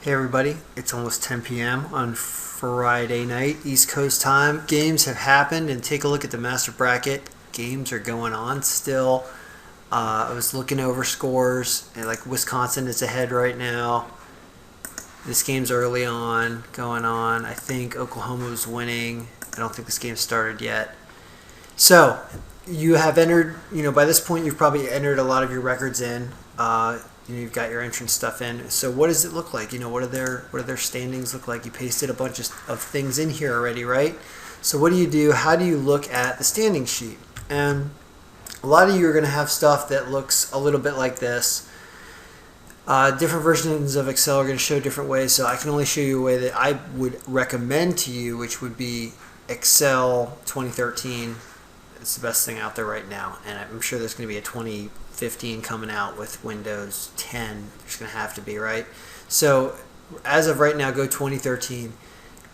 Hey everybody, it's almost 10 p.m. on Friday night, East Coast time. Games have happened, and take a look at the master bracket. Games are going on still. I was looking over scores, and like Wisconsin is ahead right now. This game's early on, going on. I think Oklahoma's winning. I don't think this game started yet. So, you have entered, by this point, you've probably entered a lot of your records in. You've got your entrance stuff in. So what does it look like? What do their standings look like? You pasted a bunch of things in here already, right? So what do you do? How do you look at the standing sheet? And a lot of you are going to have stuff that looks a little bit like this. Different versions of Excel are going to show different ways, so I can only show you a way that I would recommend to you, which would be Excel 2013. It's the best thing out there right now, and I'm sure there's going to be a 2015 coming out with Windows 10. There's going to have to be, right? So as of right now, go 2013,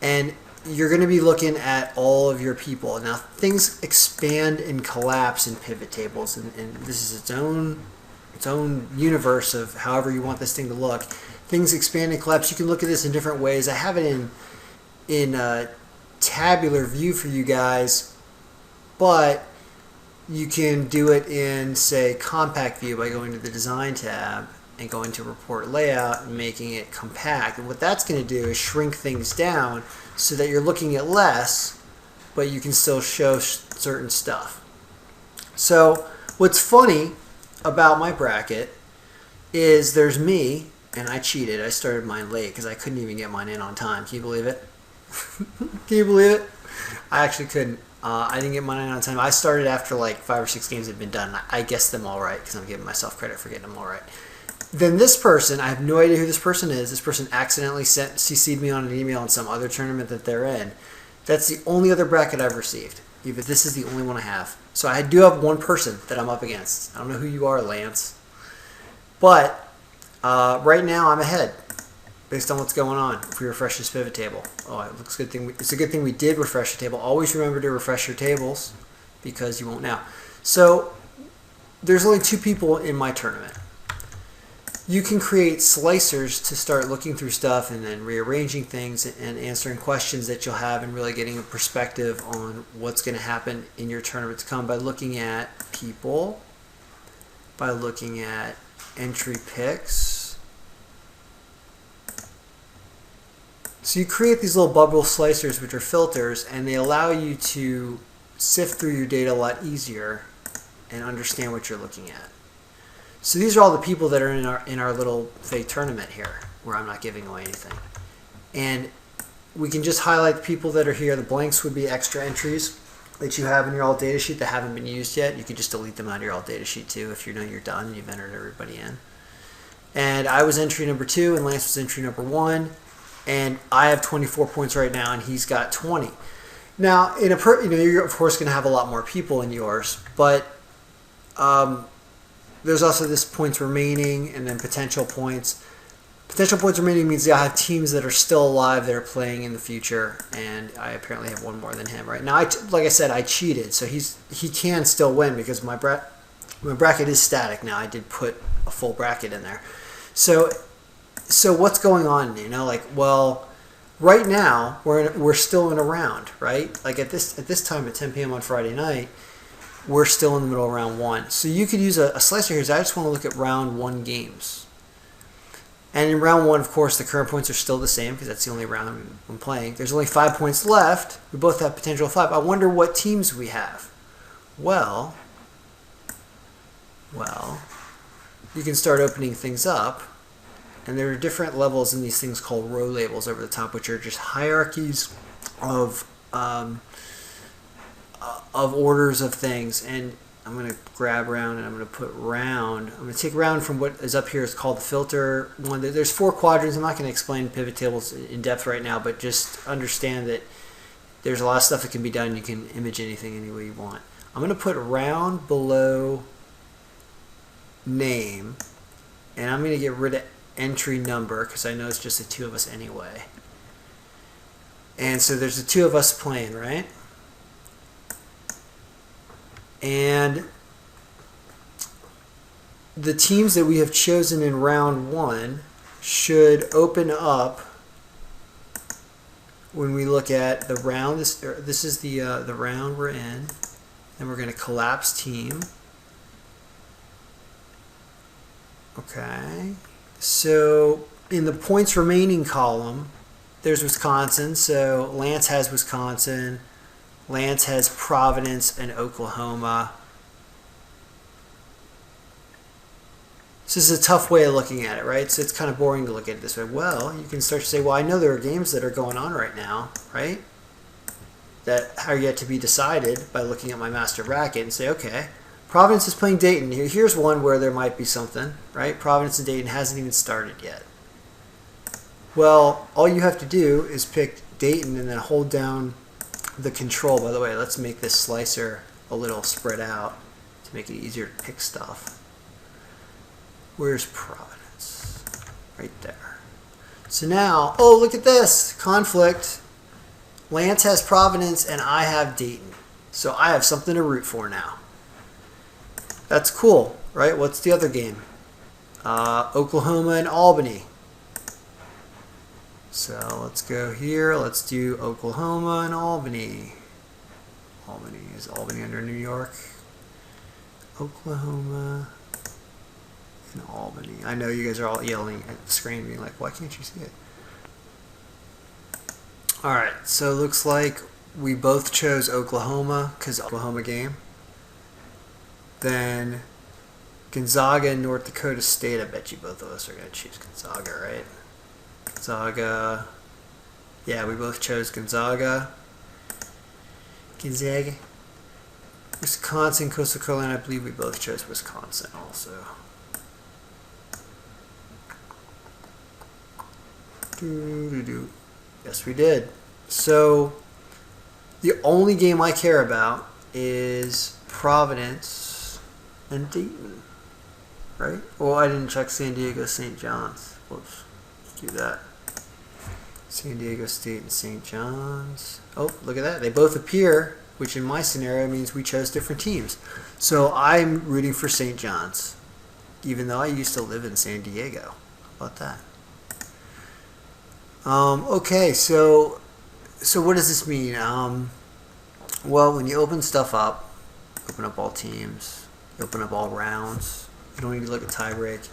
and you're going to be looking at all of your people. Now things expand and collapse in pivot tables, and this is its own universe of however you want this thing to look. Things expand and collapse. You can look at this in different ways. I have it in a tabular view for you guys, but you can do it in, say, compact view by going to the design tab and going to report layout and making it compact. And what that's going to do is shrink things down so that you're looking at less, but you can still show certain stuff. So what's funny about my bracket is there's me, and I cheated. I started mine late because I couldn't even get mine in on time. Can you believe it? Can you believe it? I actually couldn't. I didn't get mine in on time. I started after like 5 or 6 games had been done. I guessed them all right because I'm giving myself credit for getting them all right. Then this person, I have no idea who this person is. This person accidentally CC'd me on an email in some other tournament that they're in. That's the only other bracket I've received. Even this is the only one I have. So I do have one person that I'm up against. I don't know who you are, Lance. But right now I'm ahead based on what's going on. If we refresh this pivot table. Oh, it looks good. It's a good thing we did refresh the table. Always remember to refresh your tables because you won't now. So there's only 2 people in my tournament. You can create slicers to start looking through stuff and then rearranging things and answering questions that you'll have and really getting a perspective on what's going to happen in your tournament to come by looking at people, by looking at entry picks. So you create these little bubble slicers, which are filters, and they allow you to sift through your data a lot easier and understand what you're looking at. So these are all the people that are in our little fake tournament here, where I'm not giving away anything. And we can just highlight the people that are here. The blanks would be extra entries that you have in your alt data sheet that haven't been used yet. You can just delete them out of your alt data sheet too if you know you're done and you've entered everybody in. And I was entry number 2, and Lance was entry number 1. And I have 24 points right now, and he's got 20. Now, you're of course going to have a lot more people in yours, but there's also this points remaining, and then potential points. Potential points remaining means I have teams that are still alive that are playing in the future, and I apparently have one more than him right now. Like I said, I cheated, so he can still win because my bracket is static now. I did put a full bracket in there, So what's going on? Right now we're still in a round, right? Like at this time at 10 p.m. on Friday night, we're still in the middle of round 1. So you could use a slicer here. I just want to look at round 1 games. And in round 1, of course, the current points are still the same because that's the only round I'm playing. There's only 5 points left. We both have potential 5. I wonder what teams we have. Well, you can start opening things up. And there are different levels in these things called row labels over the top, which are just hierarchies of orders of things. And I'm going to grab round and I'm going to put round. I'm going to take round from what is up here. It's called the filter one. There's 4 quadrants. I'm not going to explain pivot tables in depth right now, but just understand that there's a lot of stuff that can be done. You can image anything any way you want. I'm going to put round below name, and I'm going to get rid of entry number because I know it's just the 2 of us anyway. And so there's the 2 of us playing, right? And the teams that we have chosen in round 1 should open up when we look at the round. This is the round we're in, and we're going to collapse team. Okay, so in the points remaining column, there's Wisconsin. So Lance has Wisconsin. Lance has Providence and Oklahoma. So this is a tough way of looking at it, right? So it's kind of boring to look at it this way. Well, you can start to say, well, I know there are games that are going on right now, right? That are yet to be decided by looking at my master bracket and say, okay, Providence is playing Dayton. Here's one where there might be something, right? Providence and Dayton hasn't even started yet. Well, all you have to do is pick Dayton and then hold down the control. By the way, let's make this slicer a little spread out to make it easier to pick stuff. Where's Providence? Right there. So now, oh, look at this. Conflict. Lance has Providence and I have Dayton. So I have something to root for now. That's cool, right? What's the other game? Oklahoma and Albany. So let's go here. Let's do Oklahoma and Albany. Is Albany under New York? Oklahoma and Albany. I know you guys are all yelling at the screen, being like, why can't you see it? Alright, so it looks like we both chose Oklahoma because Oklahoma game. Then Gonzaga and North Dakota State. I bet you both of us are going to choose Gonzaga, right? Gonzaga. Yeah, we both chose Gonzaga. Wisconsin, Coastal Carolina. I believe we both chose Wisconsin also. Yes, we did. So the only game I care about is Providence and Dayton, right? Well, I didn't check San Diego, St. John's. Whoops. Let's do that. San Diego State and St. John's. Oh, look at that. They both appear, which in my scenario means we chose different teams. So I'm rooting for St. John's, even though I used to live in San Diego. How about that? Okay, so what does this mean? Well, when you open stuff up, open up all teams, open up all rounds, you don't need to look at tiebreak.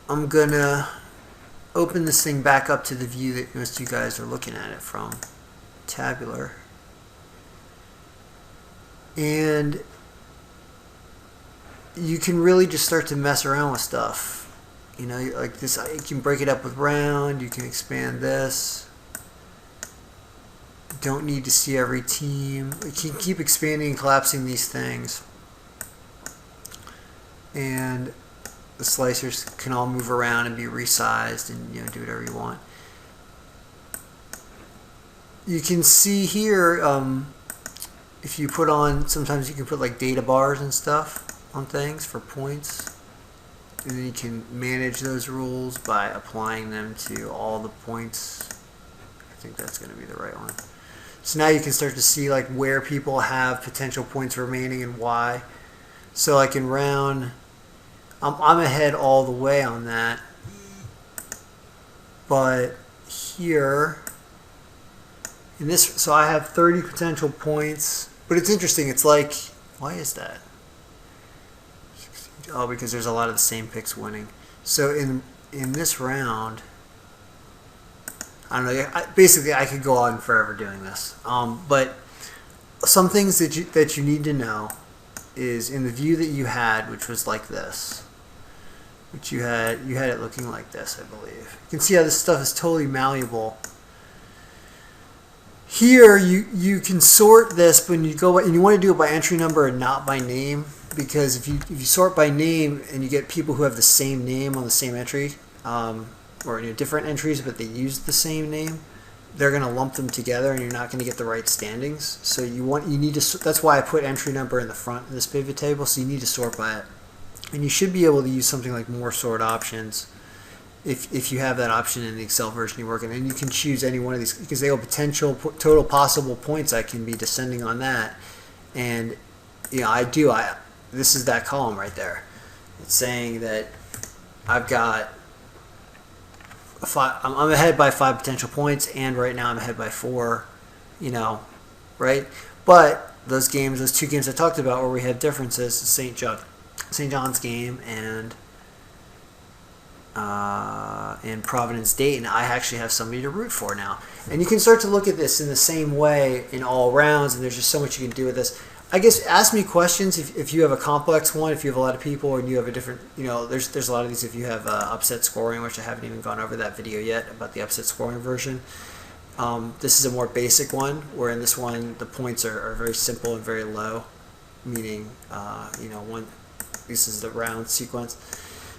I'm gonna open this thing back up to the view that most of you guys are looking at it from, tabular. And you can really just start to mess around with stuff. You know, like this, you can break it up with round, you can expand this. You don't need to see every team. You can keep expanding and collapsing these things. And the slicers can all move around and be resized and, you know, do whatever you want. You can see here, if you put on, sometimes you can put like data bars and stuff on things for points. And then you can manage those rules by applying them to all the points. I think that's going to be the right one. So now you can start to see like where people have potential points remaining and why. So like in round, I'm ahead all the way on that. But here, in this, so I have 30 potential points. But it's interesting. It's like, why is that? Oh, because there's a lot of the same picks winning. So in this round, I don't know. Basically, I could go on forever doing this. But some things that you need to know is in the view that you had, which was like this, which you had it looking like this, I believe. You can see how this stuff is totally malleable. Here, you can sort this, but when you go and you want to do it by entry number and not by name. Because if you sort by name and you get people who have the same name on the same entry, or different entries but they use the same name, they're going to lump them together and you're not going to get the right standings. So you need to. That's why I put entry number in the front of this pivot table. So you need to sort by it, and you should be able to use something like more sort options if you have that option in the Excel version you're working. And you can choose any one of these because they have potential total possible points. I can be descending on that, and I do. This is that column right there. It's saying that I've got I'm ahead by 5 potential points, and right now I'm ahead by 4. Right? But those games, those 2 games I talked about where we had differences, St. John's game and Providence Dayton, I actually have somebody to root for now. And you can start to look at this in the same way in all rounds, and there's just so much you can do with this. I guess ask me questions if you have a complex one, if you have a lot of people and you have a different, there's a lot of these if you have upset scoring, which I haven't even gone over that video yet about the upset scoring version. This is a more basic one, where in this one the points are very simple and very low, meaning, this is the round sequence.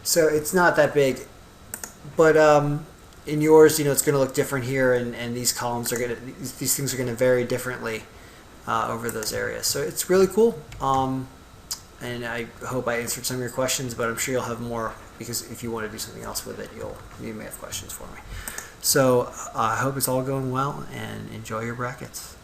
So it's not that big. But in yours, it's going to look different here, and these columns these things are going to vary differently over those areas. So it's really cool. And I hope I answered some of your questions, but I'm sure you'll have more, because if you want to do something else with it, you may have questions for me. So I hope it's all going well, and enjoy your brackets.